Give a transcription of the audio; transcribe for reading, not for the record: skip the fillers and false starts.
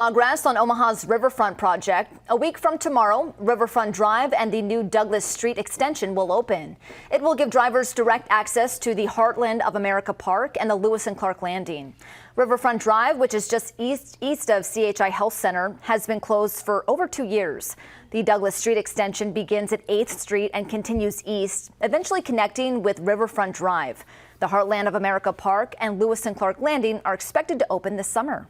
Progress on Omaha's Riverfront project. A week from tomorrow, Riverfront Drive and the new Douglas Street extension will open. It will give drivers direct access to the Heartland of America Park and the Lewis and Clark Landing. Riverfront Drive, which is just east of CHI Health Center, has been closed for over 2 years. The Douglas Street extension begins at 8th Street and continues east, eventually connecting with Riverfront Drive. The Heartland of America Park and Lewis and Clark Landing are expected to open this summer.